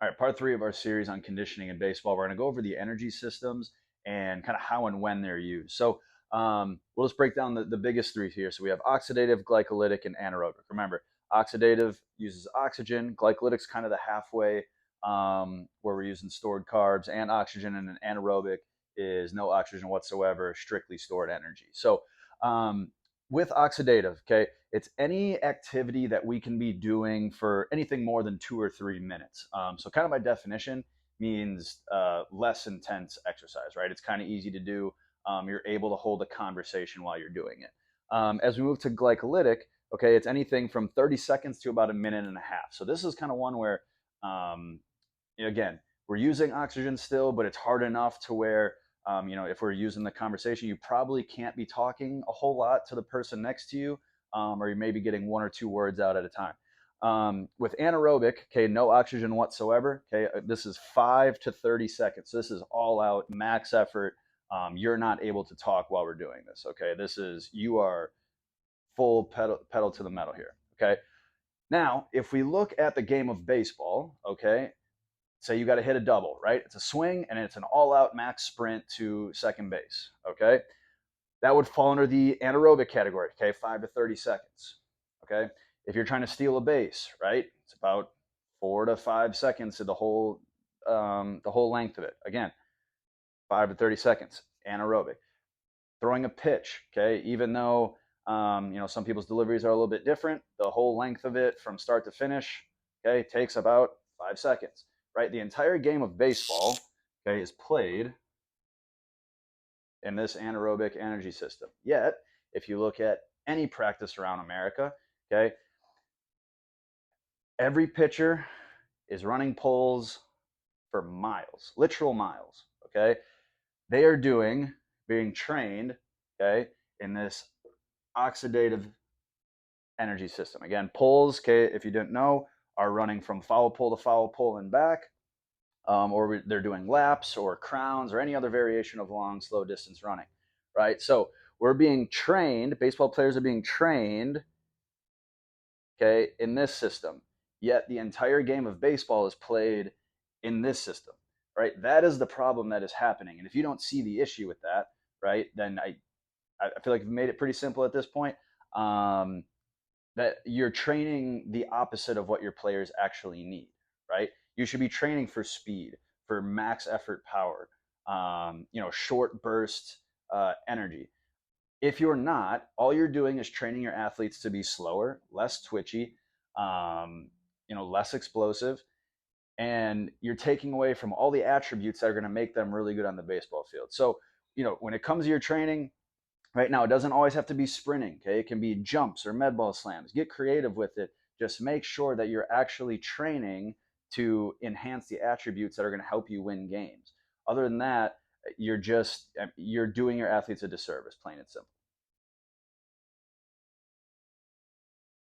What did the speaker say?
All right, part three of our series on conditioning in baseball. We're going to go over the energy systems and kind of how and when they're used. So we'll just break down the biggest three here. So we have oxidative, glycolytic, and anaerobic. Remember, oxidative uses oxygen. Glycolytic's kind of the halfway where we're using stored carbs and oxygen, and an anaerobic is no oxygen whatsoever, strictly stored energy. So um, with oxidative, okay, it's any activity that we can be doing for anything more than 2 or 3 minutes. So, kind of by definition, means less intense exercise, right? It's kind of easy to do. You're able to hold a conversation while you're doing it. As we move to glycolytic, okay, it's anything from 30 seconds to about a minute and a half. So, this is kind of one where, um, again, we're using oxygen still, but it's hard enough to where if we're using the conversation, you probably can't be talking a whole lot to the person next to you, or you may be getting 1 or 2 words out at a time. With anaerobic, okay, no oxygen whatsoever. Okay, this is 5 to 30 seconds. So this is all out, max effort. You're not able to talk while we're doing this. Okay, you are full pedal to the metal here. Okay, now if we look at the game of baseball, okay, say you got to hit a double, right? It's a swing and it's an all out max sprint to second base, okay? That would fall under the anaerobic category, okay? 5 to 30 seconds, okay? If you're trying to steal a base, right? It's about 4 to 5 seconds of the whole length of it. Again, 5 to 30 seconds, anaerobic. Throwing a pitch, okay? Even though some people's deliveries are a little bit different, the whole length of it from start to finish, okay, takes about 5 seconds, right? The entire game of baseball, okay, is played in this anaerobic energy system. Yet, if you look at any practice around America, okay, every pitcher is running poles for miles, literal miles, okay? They are being trained, okay, in this oxidative energy system. Again, poles, okay, if you didn't know, are running from foul pole and back, or they're doing laps or crowns or any other variation of long, slow distance running, right? So we're being trained, baseball players are being trained, okay, in this system. Yet the entire game of baseball is played in this system, right? That is the problem that is happening. And if you don't see the issue with that, right, then I feel like we've made it pretty simple at this point. Um, that you're training the opposite of what your players actually need, right? You should be training for speed, for max effort power, short burst energy. If you're not, all you're doing is training your athletes to be slower, less twitchy, less explosive, and you're taking away from all the attributes that are going to make them really good on the baseball field. So, when it comes to your training, right now, it doesn't always have to be sprinting. Okay, it can be jumps or med ball slams. Get creative with it. Just make sure that you're actually training to enhance the attributes that are going to help you win games. Other than that, you're doing your athletes a disservice, plain and simple.